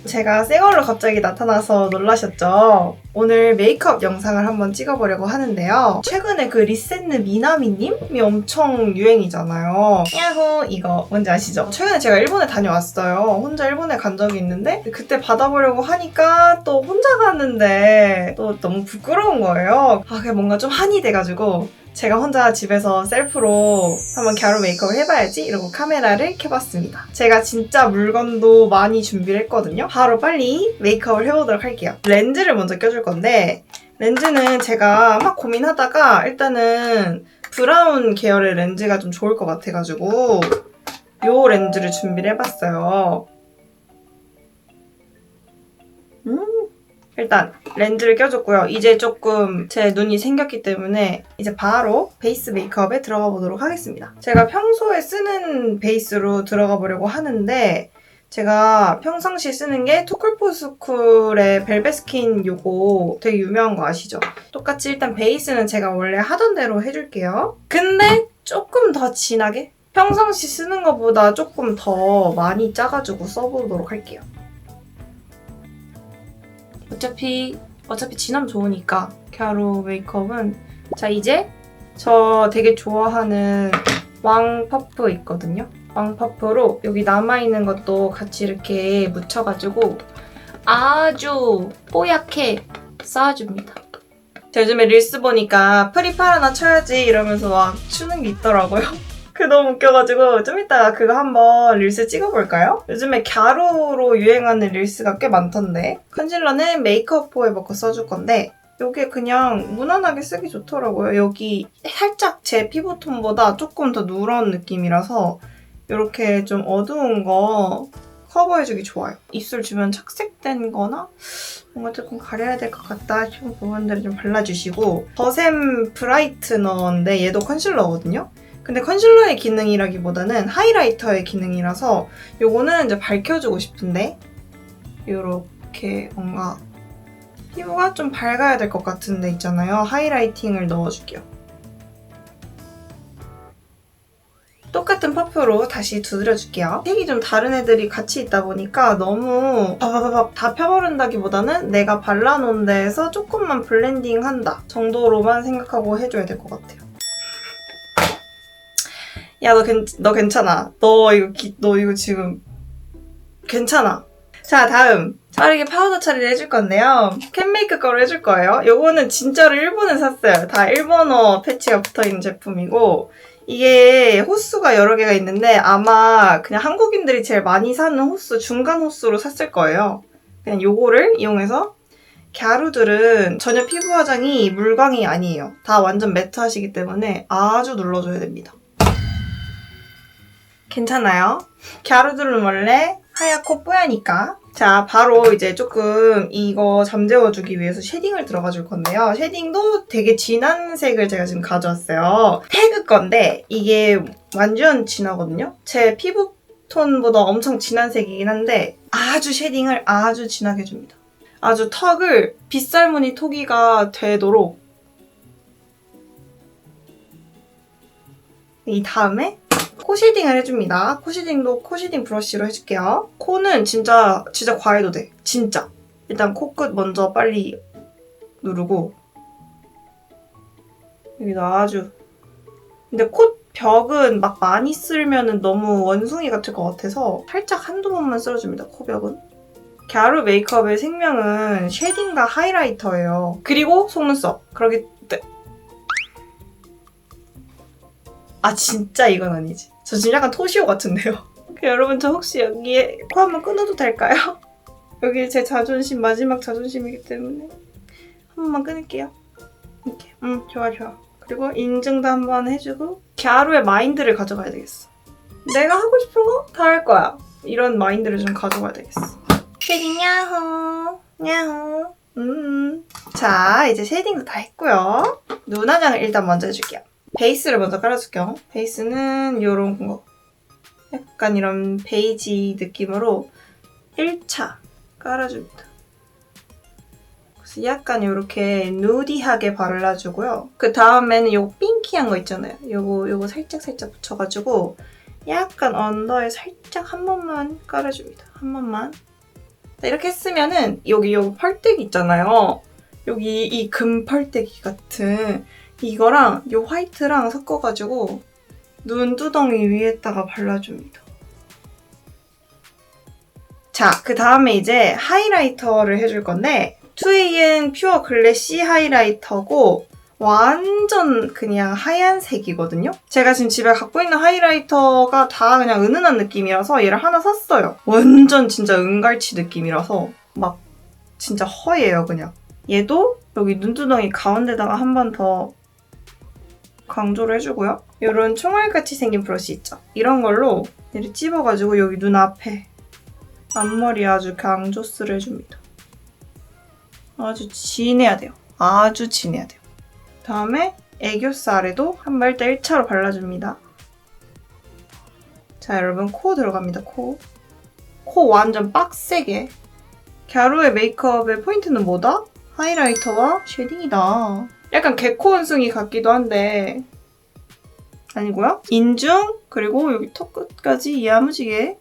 제가 새 걸로 갑자기 나타나서 놀라셨죠? 오늘 메이크업 영상을 한번 찍어보려고 하는데요. 최근에 그 리센느 미나미님이 엄청 유행이잖아요. 야호 이거 뭔지 아시죠? 최근에 제가 일본에 다녀왔어요. 혼자 일본에 간 적이 있는데 그때 받아보려고 하니까 또 혼자 갔는데 또 너무 부끄러운 거예요. 그게 뭔가 좀 한이 돼가지고 제가 혼자 집에서 셀프로 한번 갸루 메이크업을 해봐야지 이러고 카메라를 켜봤습니다. 제가 진짜 물건도 많이 준비를 했거든요. 바로 빨리 메이크업을 해보도록 할게요. 렌즈를 먼저 껴줄 건데 렌즈는 제가 막 고민하다가 일단은 브라운 계열의 렌즈가 좀 좋을 것 같아가지고 이 렌즈를 준비를 해봤어요. 일단 렌즈를 껴줬고요. 이제 조금 제 눈이 생겼기 때문에 이제 바로 베이스 메이크업에 들어가 보도록 하겠습니다. 제가 평소에 쓰는 베이스로 들어가 보려고 하는데 제가 평상시 쓰는 게 투쿨포스쿨의 벨벳 스킨 요거 되게 유명한 거 아시죠? 똑같이 일단 베이스는 제가 원래 하던 대로 해줄게요. 근데 조금 더 진하게? 평상시 쓰는 것보다 조금 더 많이 짜가지고 써보도록 할게요. 어차피 진하면 좋으니까 갸루 메이크업은 자 이제 저 되게 좋아하는 왕 퍼프 있거든요. 왕 퍼프로 여기 남아있는 것도 같이 이렇게 묻혀가지고 아주 뽀얗게 쌓아줍니다. 제가 요즘에 릴스 보니까 프리파라나 쳐야지 이러면서 막 추는 게 있더라고요. 그게 너무 웃겨가지고 좀 이따가 그거 한번 릴스 찍어볼까요? 요즘에 갸루로 유행하는 릴스가 꽤 많던데 컨실러는 메이크업 포에버 거 써줄 건데 이게 그냥 무난하게 쓰기 좋더라고요. 여기 살짝 제 피부톤보다 조금 더 누런 느낌이라서 이렇게 좀 어두운 거 커버해주기 좋아요. 입술 주변 착색된 거나 뭔가 조금 가려야 될 것 같다 싶은 부분들을 좀 발라주시고 더샘 브라이트너인데 얘도 컨실러거든요. 근데 컨실러의 기능이라기보다는 하이라이터의 기능이라서 요거는 이제 밝혀주고 싶은데 요렇게 뭔가 피부가 좀 밝아야 될 것 같은데 있잖아요. 하이라이팅을 넣어줄게요. 똑같은 퍼프로 다시 두드려줄게요. 색이 좀 다른 애들이 같이 있다 보니까 너무 바바바박 다 펴바른다기보다는 내가 발라놓은 데에서 조금만 블렌딩한다 정도로만 생각하고 해줘야 될 것 같아요. 야, 너 괜찮아. 너 이거 지금 괜찮아. 자, 다음. 빠르게 파우더 처리를 해줄 건데요. 캔메이크 거로 해줄 거예요. 요거는 진짜로 일본에 샀어요. 다 일본어 패치가 붙어있는 제품이고 이게 호수가 여러 개가 있는데 아마 그냥 한국인들이 제일 많이 사는 호수, 중간 호수로 샀을 거예요. 그냥 요거를 이용해서 갸루들은 전혀 피부 화장이 물광이 아니에요. 다 완전 매트하시기 때문에 아주 눌러줘야 됩니다. 괜찮아요? 갸루들은 원래 하얗고 뽀야니까. 자, 바로 이제 조금 이거 잠재워주기 위해서 쉐딩을 들어가 줄 건데요. 쉐딩도 되게 진한 색을 제가 지금 가져왔어요. 태그 건데 이게 완전 진하거든요. 제 피부톤보다 엄청 진한 색이긴 한데 아주 쉐딩을 아주 진하게 해줍니다. 아주 턱을 빗살무늬 토기가 되도록 이 다음에 코 쉐딩을 해줍니다. 코 쉐딩도 코 쉐딩 브러쉬로 해줄게요. 코는 진짜 과해도 돼. 진짜. 일단 코끝 먼저 빨리 누르고 여기도 아주 근데 코벽은 막 많이 쓸면 너무 원숭이 같을 것 같아서 살짝 한두 번만 쓸어줍니다. 코벽은. 갸루 메이크업의 생명은 쉐딩과 하이라이터예요. 그리고 속눈썹. 그러기 때문에 아 진짜 이건 아니지. 저 지금 약간 토시오 같은데요. 여러분 저 혹시 여기에 코 한번 끊어도 될까요? 여기 제 자존심 마지막 자존심이기 때문에 한 번만 끊을게요. 이렇게 좋아. 그리고 인증도 한번 해주고 갸루의 마인드를 가져가야 되겠어. 내가 하고 싶은 거 다 할 거야. 이런 마인드를 좀 가져가야 되겠어. 쉐딩 야호. 자 이제 쉐딩도 다 했고요. 눈 화장을 일단 먼저 해줄게요. 베이스를 먼저 깔아줄게요. 베이스는 요런 거 약간 이런 베이지 느낌으로 1차 깔아줍니다. 그래서 약간 요렇게 누디하게 발라주고요. 그 다음에는 요거 핑키한 거 있잖아요. 요거 살짝 붙여가지고 약간 언더에 살짝 한 번만 깔아줍니다. 한 번만. 이렇게 했으면은 여기 펄떼기 있잖아요. 여기 이 금 펄떼기 같은 이거랑 이 화이트랑 섞어가지고 눈두덩이 위에다가 발라줍니다. 자, 그 다음에 이제 하이라이터를 해줄 건데 2AN 퓨어 글래시 하이라이터고 완전 그냥 하얀색이거든요? 제가 지금 집에 갖고 있는 하이라이터가 다 그냥 은은한 느낌이라서 얘를 하나 샀어요. 완전 진짜 은갈치 느낌이라서 막 진짜 허예요, 그냥. 얘도 여기 눈두덩이 가운데다가 한 번 더 강조를 해주고요. 이런 총알같이 생긴 브러쉬 있죠? 이런 걸로 얘를 찝어가지고 여기 눈 앞에 앞머리에 아주 강조스를 해줍니다. 아주 진해야 돼요. 아주 진해야 돼요. 다음에 애교살에도 한 발대 1차로 발라줍니다. 자, 여러분 코 들어갑니다. 코 완전 빡세게. 갸루의 메이크업의 포인트는 뭐다? 하이라이터와 쉐딩이다. 약간 개코 원숭이 같기도 한데 아니고요. 인중 그리고 여기 턱 끝까지 야무지게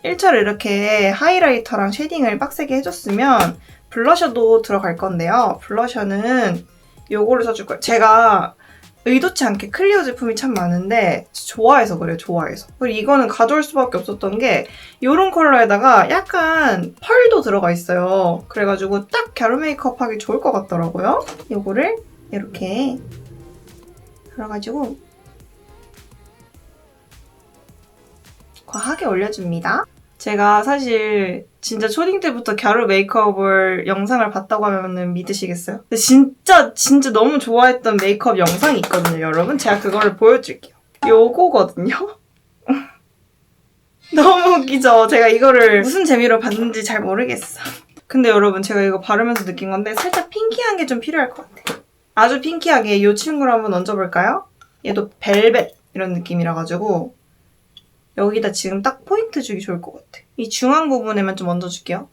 1차로 이렇게 하이라이터랑 쉐딩을 빡세게 해줬으면 블러셔도 들어갈 건데요. 블러셔는 요거를 써줄 거예요. 제가 의도치 않게 클리오 제품이 참 많은데 좋아해서 그래요. 좋아해서. 그리고 이거는 가져올 수밖에 없었던 게 이런 컬러에다가 약간 펄도 들어가 있어요. 그래가지고 딱 갸루 메이크업 하기 좋을 것 같더라고요. 요거를 이렇게 들어가지고 과하게 올려줍니다. 제가 사실 진짜 초딩 때부터 갸루 메이크업을 영상을 봤다고 하면 믿으시겠어요? 근데 진짜 너무 좋아했던 메이크업 영상이 있거든요, 여러분. 제가 그거를 보여줄게요. 요거거든요? 너무 웃기죠? 제가 이거를 무슨 재미로 봤는지 잘 모르겠어. 근데 여러분 제가 이거 바르면서 느낀 건데 살짝 핑키한 게 좀 필요할 것 같아요. 아주 핑키하게 이 친구를 한번 얹어볼까요? 얘도 벨벳 이런 느낌이라 가지고 여기다 지금 딱 포인트 주기 좋을 것 같아. 이 중앙 부분에만 좀 얹어줄게요.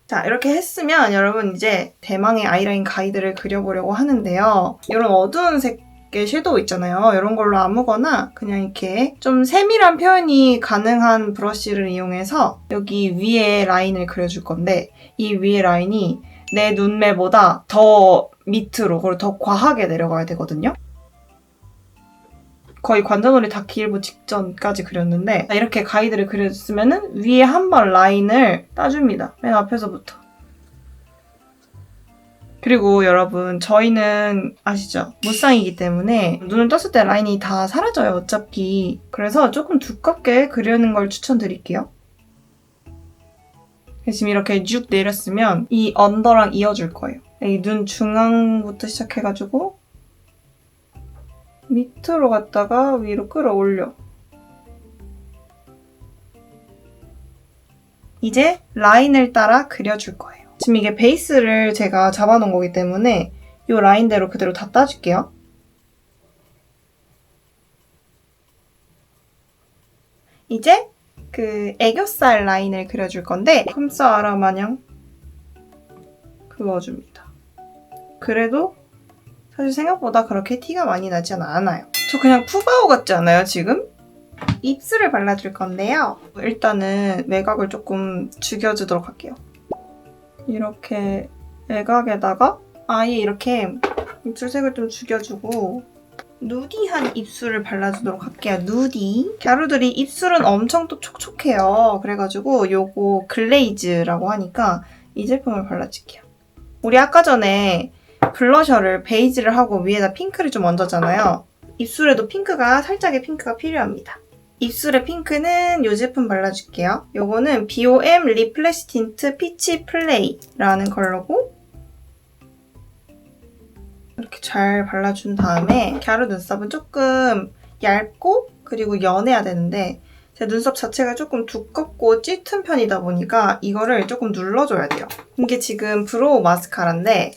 자, 이렇게 했으면 여러분 이제 대망의 아이라인 가이드를 그려보려고 하는데요. 이런 어두운 색의 섀도우 있잖아요. 이런 걸로 아무거나 그냥 이렇게 좀 세밀한 표현이 가능한 브러쉬를 이용해서 여기 위에 라인을 그려줄 건데 이 위에 라인이 내 눈매보다 더 밑으로 그리고 더 과하게 내려가야 되거든요. 거의 관자놀이 다 길고 직전까지 그렸는데 이렇게 가이드를 그려줬으면 위에 한 번 라인을 따줍니다. 맨 앞에서부터. 그리고 여러분 저희는 아시죠? 무쌍이기 때문에 눈을 떴을 때 라인이 다 사라져요, 어차피. 그래서 조금 두껍게 그리는 걸 추천드릴게요. 지금 이렇게 쭉 내렸으면 이 언더랑 이어줄 거예요. 이 눈 중앙부터 시작해가지고 밑으로 갔다가 위로 끌어올려. 이제 라인을 따라 그려줄 거예요. 지금 이게 베이스를 제가 잡아놓은 거기 때문에 이 라인대로 그대로 다 따줄게요. 이제 그 애교살 라인을 그려줄 건데 컴싸아라 마냥 그어줍니다. 그래도 사실 생각보다 그렇게 티가 많이 나진 않아요. 저 그냥 푸바오 같지 않아요, 지금? 입술을 발라줄 건데요. 일단은 매각을 조금 죽여주도록 할게요. 이렇게 매각에다가 아예 이렇게 입술색을 좀 죽여주고 누디한 입술을 발라주도록 할게요. 누디. 갸루들이 입술은 엄청 또 촉촉해요. 그래가지고 요거 글레이즈라고 하니까 이 제품을 발라줄게요. 우리 아까 전에 블러셔를 베이지를 하고 위에다 핑크를 좀 얹었잖아요. 입술에도 살짝의 핑크가 필요합니다. 입술의 핑크는 이 제품 발라줄게요. 요거는 BOM 립 플래시 틴트 피치 플레이라는 컬러고 이렇게 잘 발라준 다음에 갸루 눈썹은 조금 얇고 그리고 연해야 되는데 제 눈썹 자체가 조금 두껍고 짙은 편이다 보니까 이거를 조금 눌러줘야 돼요. 이게 지금 브로우 마스카라인데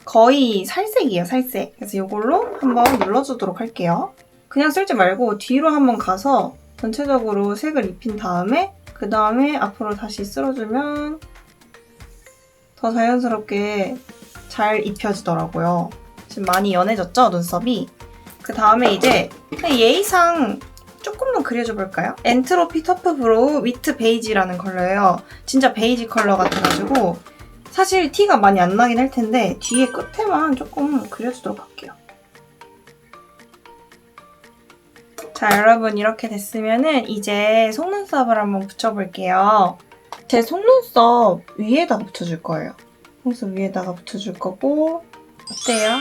거의 살색이에요, 살색. 그래서 이걸로 한번 눌러주도록 할게요. 그냥 쓸지 말고 뒤로 한번 가서 전체적으로 색을 입힌 다음에 그 다음에 앞으로 다시 쓸어주면 더 자연스럽게 잘 입혀지더라고요. 지금 많이 연해졌죠, 눈썹이? 그 다음에 이제 예의상 조금만 그려줘 볼까요? 엔트로피 터프 브로우 위트 베이지라는 컬러예요. 진짜 베이지 컬러 같아가지고 사실 티가 많이 안 나긴 할 텐데 뒤에 끝에만 조금 그려주도록 할게요. 자, 여러분 이렇게 됐으면은 이제 속눈썹을 한번 붙여볼게요. 제 속눈썹 위에다 붙여줄 거예요. 속눈썹 위에다가 붙여줄 거고 어때요?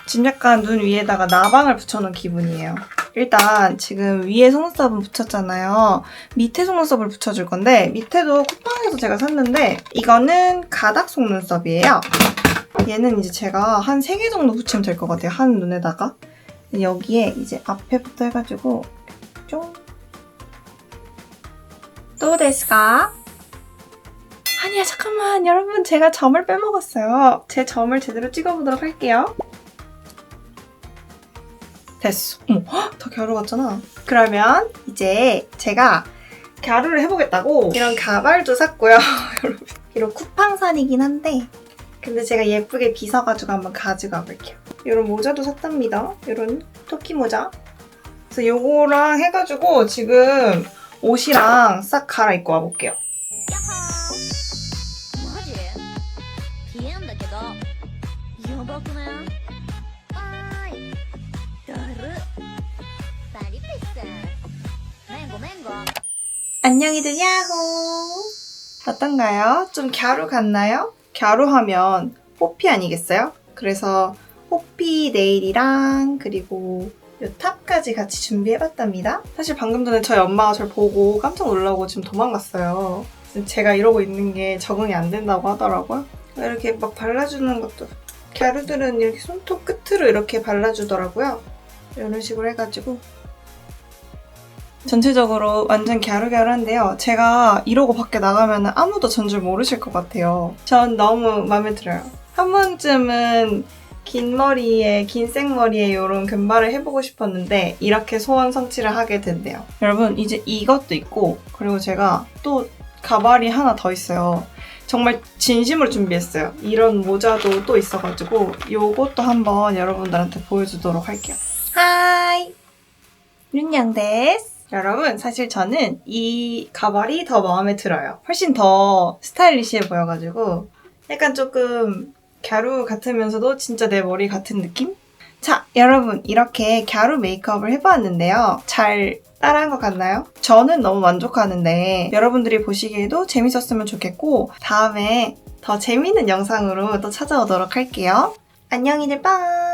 지금 약간 눈 위에다가 나방을 붙여놓은 기분이에요. 일단 지금 위에 속눈썹은 붙였잖아요. 밑에 속눈썹을 붙여줄 건데 밑에도 쿠팡에서 제가 샀는데 이거는 가닥 속눈썹이에요. 얘는 이제 제가 한 3개 정도 붙이면 될 것 같아요. 한 눈에다가. 여기에 이제 앞에부터 해가지고 쫑. 또 데스까? 아니야 잠깐만 여러분 제가 점을 빼먹었어요. 제 점을 제대로 찍어보도록 할게요. 됐어. 어머, 더 갸루 같잖아. 그러면 이제 제가 갸루를 해보겠다고 이런 가발도 샀고요. 여러분 비록 쿠팡산이긴 한데 근데 제가 예쁘게 빗어가지고 한번 가지고 와볼게요. 이런 모자도 샀답니다. 이런 토끼 모자. 그래서 요거랑 해가지고 지금 옷이랑 싹 갈아입고 와볼게요. 안녕히들 야호! 어떤가요? 좀 갸루 같나요? 갸루 하면 호피 아니겠어요? 그래서 호피 네일이랑 그리고 이 탑까지 같이 준비해봤답니다. 사실 방금 전에 저희 엄마가 저를 보고 깜짝 놀라고 지금 도망갔어요. 제가 이러고 있는 게 적응이 안 된다고 하더라고요. 이렇게 막 발라주는 것도 갸루들은 이렇게 손톱 끝으로 이렇게 발라주더라고요. 이런 식으로 해가지고 전체적으로 완전 갸루갸루한데요. 제가 이러고 밖에 나가면 아무도 전 줄 모르실 것 같아요. 전 너무 마음에 들어요. 한 번쯤은 긴 머리에, 긴 생머리에 이런 금발을 해보고 싶었는데 이렇게 소원 성취를 하게 된대요. 여러분 이제 이것도 있고 그리고 제가 또 가발이 하나 더 있어요. 정말 진심으로 준비했어요. 이런 모자도 또 있어가지고 이것도 한번 여러분들한테 보여주도록 할게요. 하이! 윤양 데스! 여러분 사실 저는 이 가발이 더 마음에 들어요. 훨씬 더 스타일리시해 보여가지고 약간 조금 갸루 같으면서도 진짜 내 머리 같은 느낌? 자, 여러분 이렇게 갸루 메이크업을 해보았는데요. 잘 따라한 것 같나요? 저는 너무 만족하는데 여러분들이 보시기에도 재밌었으면 좋겠고 다음에 더 재밌는 영상으로 또 찾아오도록 할게요. 안녕히들 빵!